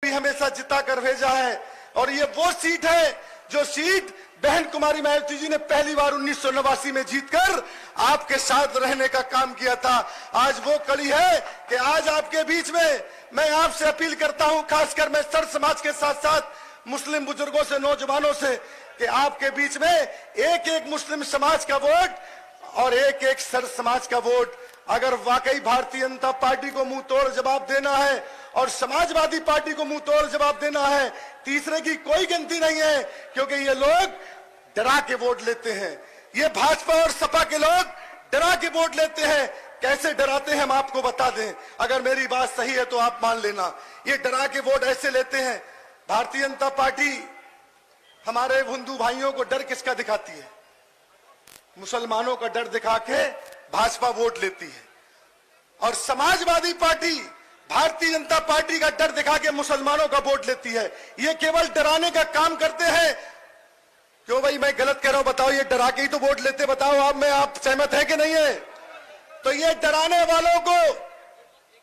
भी हमेशा जिता कर भेजा है और ये वो सीट है जो सीट बहन कुमारी मायावती जी ने पहली बार 1989 में जीतकर आपके साथ रहने का काम किया था। आज वो कड़ी है कि आज आपके बीच में मैं आपसे अपील करता हूं, खासकर मैं सर समाज के साथ साथ मुस्लिम बुजुर्गों से, नौजवानों से, कि आपके बीच में एक एक मुस्लिम समाज का वोट और एक एक सर समाज का वोट, अगर वाकई भारतीय जनता पार्टी को मुंह तोड़ जवाब देना है और समाजवादी पार्टी को मुंह तोड़ जवाब देना है, तीसरे की कोई गिनती नहीं है, क्योंकि ये लोग डरा के वोट लेते हैं। ये भाजपा और सपा के लोग डरा के वोट लेते हैं। कैसे डराते हैं हम आपको बता दें, अगर मेरी बात सही है तो आप मान लेना। ये डरा के वोट ऐसे लेते हैं। भारतीय जनता पार्टी हमारे हिंदू भाइयों को डर किसका दिखाती है? मुसलमानों का डर दिखा के भाजपा वोट लेती है, और समाजवादी पार्टी भारतीय जनता पार्टी का डर दिखा के मुसलमानों का वोट लेती है। ये केवल डराने का काम करते हैं। क्यों भाई, मैं गलत कह रहा हूं? बताओ, ये डरा के ही तो वोट लेते। बताओ आप सहमत है कि नहीं है? तो ये डराने वालों को,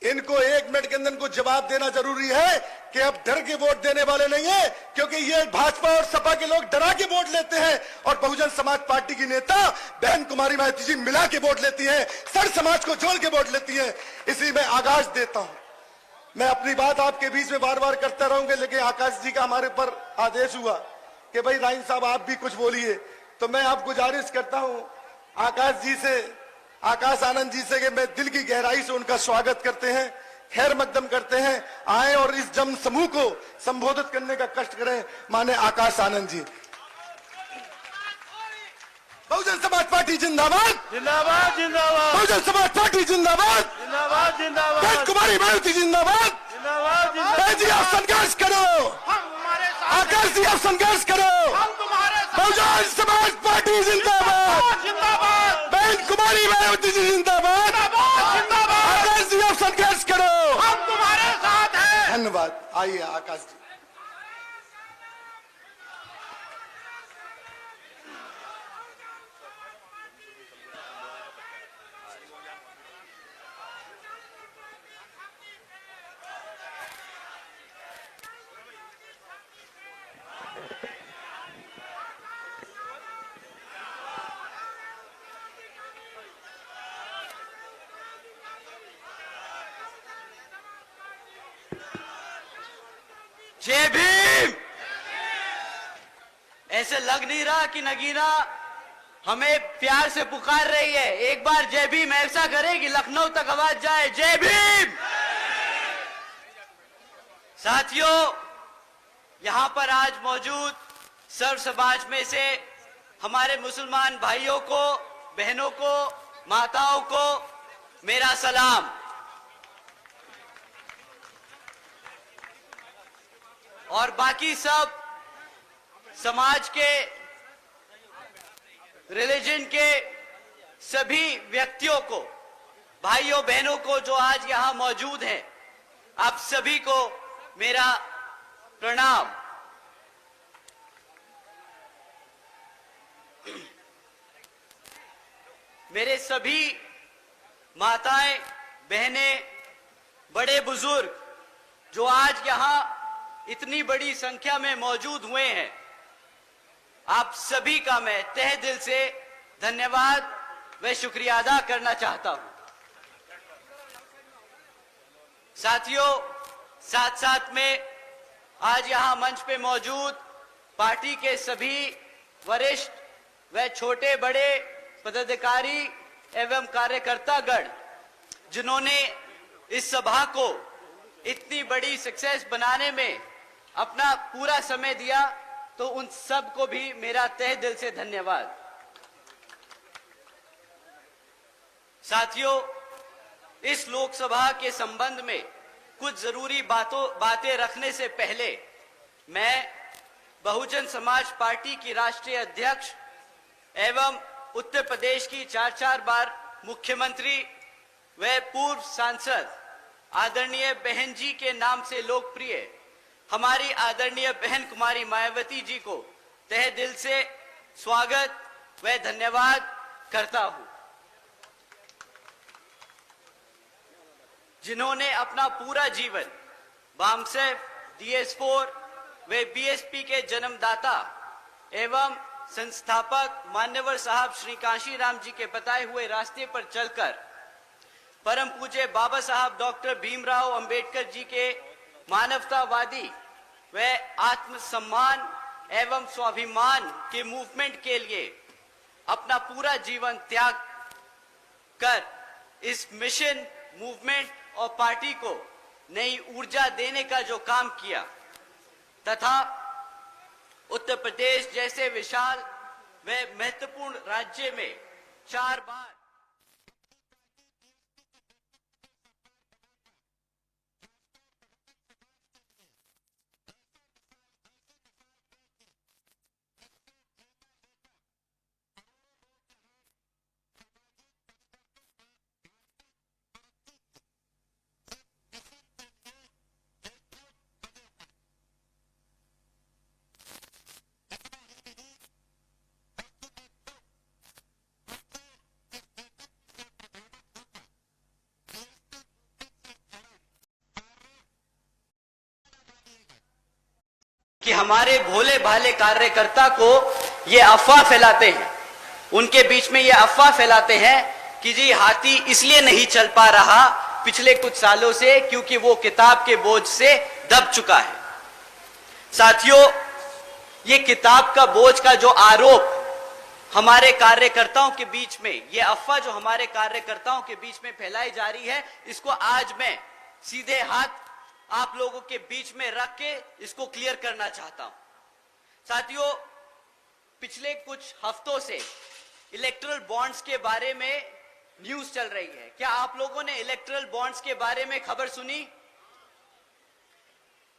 इनको 1 मिनट के अंदर को जवाब देना जरूरी है कि अब डर के वोट देने वाले नहीं है, क्योंकि ये भाजपा और सपा के लोग डरा के वोट लेते हैं और बहुजन समाज पार्टी की नेता बहन कुमारी मायावती जी मिला के वोट लेती हैं, सर समाज को जोड़ के वोट लेती हैं। इसी में आगाज देता हूं। मैं अपनी बात आपके बीच में बार बार करता रहूंगा, लेकिन आकाश जी का हमारे ऊपर आदेश हुआ कि भाई राइन साहब आप भी कुछ बोलिए, तो मैं आप गुजारिश करता हूं आकाश आनंद जी से कि मैं दिल की गहराई से उनका स्वागत करते हैं, खैर मकदम करते हैं। आए और इस जन समूह को संबोधित करने का कष्ट करें। माने आकाश आनंद जी। बहुजन समाज पार्टी जिंदाबाद, जिंदाबाद, जिंदाबाद। बहुजन समाज पार्टी जिंदाबाद, जिंदाबाद, जिंदाबाद। बहन कुमारी मायावती जिंदाबाद, जिंदाबाद, जिंदाबाद। जी आप संघर्ष करो, आकाश जी आप संघर्ष करो। बहुजन समाज पार्टी जिंदाबाद, जिंदाबाद। बहन कुमारी मायावती जी जिंदाबाद, जिंदाबाद। आकाश जी आप संघर्ष करो, हम तुम्हारे साथ हैं। धन्यवाद। आइए आकाश जी। जय भीम। ऐसे लग नहीं रहा कि नगीना हमें प्यार से पुकार रही है। एक बार जय भीम ऐसा करे कि लखनऊ तक आवाज जाए, जय भीम। साथियों, यहां पर आज मौजूद सर्व समाज में से हमारे मुसलमान भाइयों को, बहनों को, माताओं को मेरा सलाम। और बाकी सब समाज के, रिलीजन के सभी व्यक्तियों को, भाइयों बहनों को जो आज यहां मौजूद हैं, आप सभी को मेरा प्रणाम। मेरे सभी माताएं, बहनें, बड़े बुजुर्ग जो आज यहां इतनी बड़ी संख्या में मौजूद हुए हैं, आप सभी का मैं तहे दिल से धन्यवाद व शुक्रिया अदा करना चाहता हूं। साथियों, साथ साथ में आज यहां मंच पे मौजूद पार्टी के सभी वरिष्ठ व छोटे बड़े पदाधिकारी एवं कार्यकर्तागण जिन्होंने इस सभा को इतनी बड़ी सक्सेस बनाने में अपना पूरा समय दिया, तो उन सब को भी मेरा तहे दिल से धन्यवाद। साथियों, इस लोकसभा के संबंध में कुछ जरूरी बातें रखने से पहले मैं बहुजन समाज पार्टी की राष्ट्रीय अध्यक्ष एवं उत्तर प्रदेश की 4 बार मुख्यमंत्री व पूर्व सांसद आदरणीय बहन जी के नाम से लोकप्रिय हमारी आदरणीय बहन कुमारी मायावती जी को तहे दिल से स्वागत व धन्यवाद करता हूं, जिन्होंने अपना पूरा जीवन वामसेफ DS4 व बीएसपी के जन्मदाता एवं संस्थापक मान्यवर साहब श्री कांशीराम जी के बताए हुए रास्ते पर चलकर परम पूज्य बाबा साहब डॉक्टर भीमराव अंबेडकर जी के मानवतावादी व आत्मसम्मान एवं स्वाभिमान के मूवमेंट के लिए अपना पूरा जीवन त्याग कर इस मिशन मूवमेंट और पार्टी को नई ऊर्जा देने का जो काम किया तथा उत्तर प्रदेश जैसे विशाल व महत्वपूर्ण राज्य में 4 बार कि हमारे भोले भाले कार्यकर्ता को ये अफवाह फैलाते हैं, उनके बीच में ये अफवाह फैलाते हैं कि जी हाथी इसलिए नहीं चल पा रहा पिछले कुछ सालों से क्योंकि वो किताब के बोझ से दब चुका है। साथियों, ये किताब का बोझ का जो आरोप हमारे कार्यकर्ताओं के बीच में, ये अफवाह जो हमारे कार्यकर्ताओं के बीच में फैलाई जा रही है, इसको आज मैं सीधे हाथ आप लोगों के बीच में रख के इसको क्लियर करना चाहता हूं। साथियों, पिछले कुछ हफ्तों से इलेक्टरल बॉन्ड्स के बारे में न्यूज चल रही है। क्या आप लोगों ने इलेक्टरल बॉन्ड्स के बारे में खबर सुनी?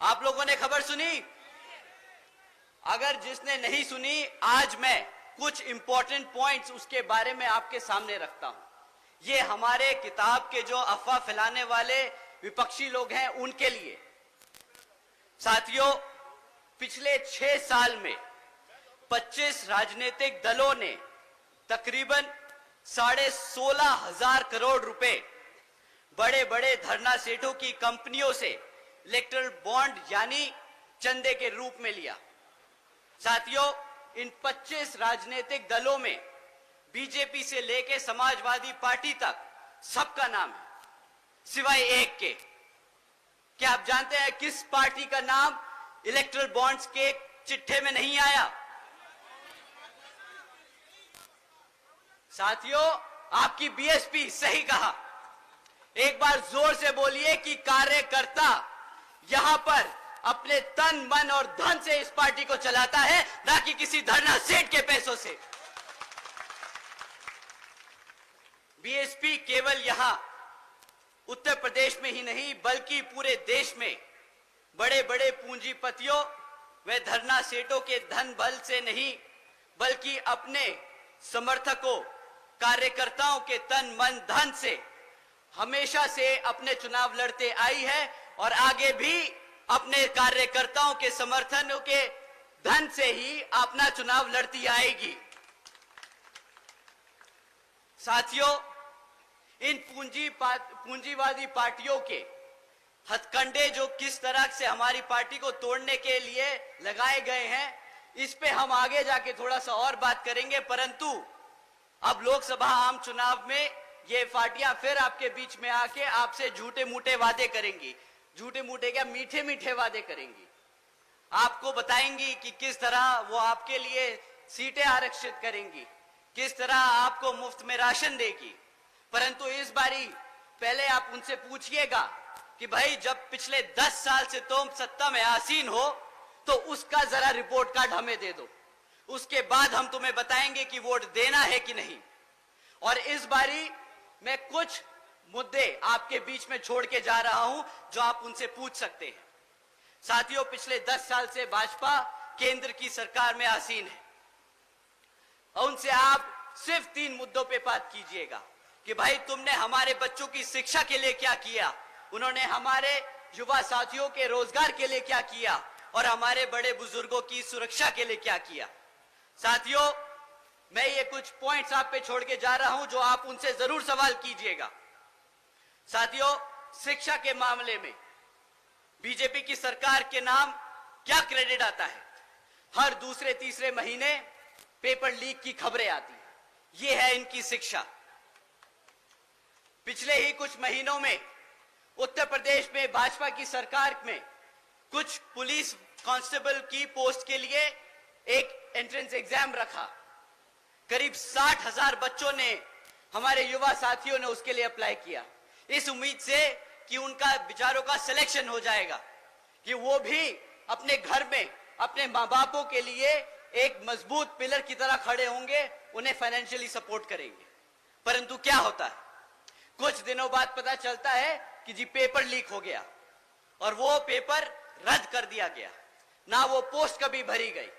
आप लोगों ने खबर सुनी? अगर जिसने नहीं सुनी, आज मैं कुछ इंपॉर्टेंट पॉइंट्स उसके बारे में आपके सामने रखता हूं। ये हमारे किताब के जो अफवाह फैलाने वाले विपक्षी लोग हैं उनके लिए। साथियों, पिछले 6 साल में 25 राजनीतिक दलों ने तकरीबन 16,500 करोड़ रुपए बड़े बड़े धरना सेठों की कंपनियों से इलेक्टरल बॉन्ड यानी चंदे के रूप में लिया। साथियों, इन 25 राजनीतिक दलों में बीजेपी से लेकर समाजवादी पार्टी तक सबका नाम है सिवाय एक के। क्या आप जानते हैं किस पार्टी का नाम इलेक्टरल बॉन्ड्स के चिट्ठे में नहीं आया? साथियों, आपकी बीएसपी सही कहा। एक बार जोर से बोलिए कि कार्यकर्ता यहां पर अपने तन मन और धन से इस पार्टी को चलाता है, ना कि किसी धरना सेठ के पैसों से। बीएसपी केवल यहां उत्तर प्रदेश में ही नहीं बल्कि पूरे देश में बड़े बड़े पूंजीपतियों व धरना सेठों के धन बल से नहीं बल्कि अपने समर्थकों, कार्यकर्ताओं के तन मन धन से हमेशा से अपने चुनाव लड़ते आई है और आगे भी अपने कार्यकर्ताओं के समर्थनों के धन से ही अपना चुनाव लड़ती आएगी। साथियों, इन पूंजीवादी पार्टियों के हथकंडे जो किस तरह से हमारी पार्टी को तोड़ने के लिए लगाए गए हैं, इस पे हम आगे जाके थोड़ा सा और बात करेंगे। परंतु अब लोकसभा आम चुनाव में ये पार्टियां फिर आपके बीच में आके आपसे झूठे मूठे वादे करेंगी। झूठे मूठे क्या, मीठे मीठे वादे करेंगी। आपको बताएंगी कि किस तरह वो आपके लिए सीटें आरक्षित करेंगी, किस तरह आपको मुफ्त में राशन देगी। परंतु इस बारी पहले आप उनसे पूछिएगा कि भाई जब पिछले 10 साल से तुम सत्ता में आसीन हो तो उसका जरा रिपोर्ट कार्ड हमें दे दो, उसके बाद हम तुम्हें बताएंगे कि वोट देना है कि नहीं। और इस बारी मैं कुछ मुद्दे आपके बीच में छोड़ के जा रहा हूं जो आप उनसे पूछ सकते हैं। साथियों, पिछले 10 साल से भाजपा केंद्र की सरकार में आसीन है और उनसे आप सिर्फ 3 मुद्दों पे बात कीजिएगा कि भाई तुमने हमारे बच्चों की शिक्षा के लिए क्या किया, उन्होंने हमारे युवा साथियों के रोजगार के लिए क्या किया और हमारे बड़े बुजुर्गों की सुरक्षा के लिए क्या किया। साथियों, मैं ये कुछ पॉइंट्स आप पे छोड़ के जा रहा हूं जो आप उनसे जरूर सवाल कीजिएगा। साथियों, शिक्षा के मामले में बीजेपी की सरकार के नाम क्या क्रेडिट आता है? हर दूसरे तीसरे महीने पेपर लीक की खबरें आती हैं। ये है इनकी शिक्षा। पिछले ही कुछ महीनों में उत्तर प्रदेश में भाजपा की सरकार में कुछ पुलिस कांस्टेबल की पोस्ट के लिए एक एंट्रेंस एग्जाम रखा। करीब 60,000 बच्चों ने, हमारे युवा साथियों ने उसके लिए अप्लाई किया, इस उम्मीद से कि उनका विचारों का सिलेक्शन हो जाएगा, कि वो भी अपने घर में अपने मां बापों के लिए एक मजबूत पिलर की तरह खड़े होंगे, उन्हें फाइनेंशियली सपोर्ट करेंगे। परंतु क्या होता है, कुछ दिनों बाद पता चलता है कि जी पेपर लीक हो गया और वो पेपर रद्द कर दिया गया, ना वो पोस्ट कभी भरी गई।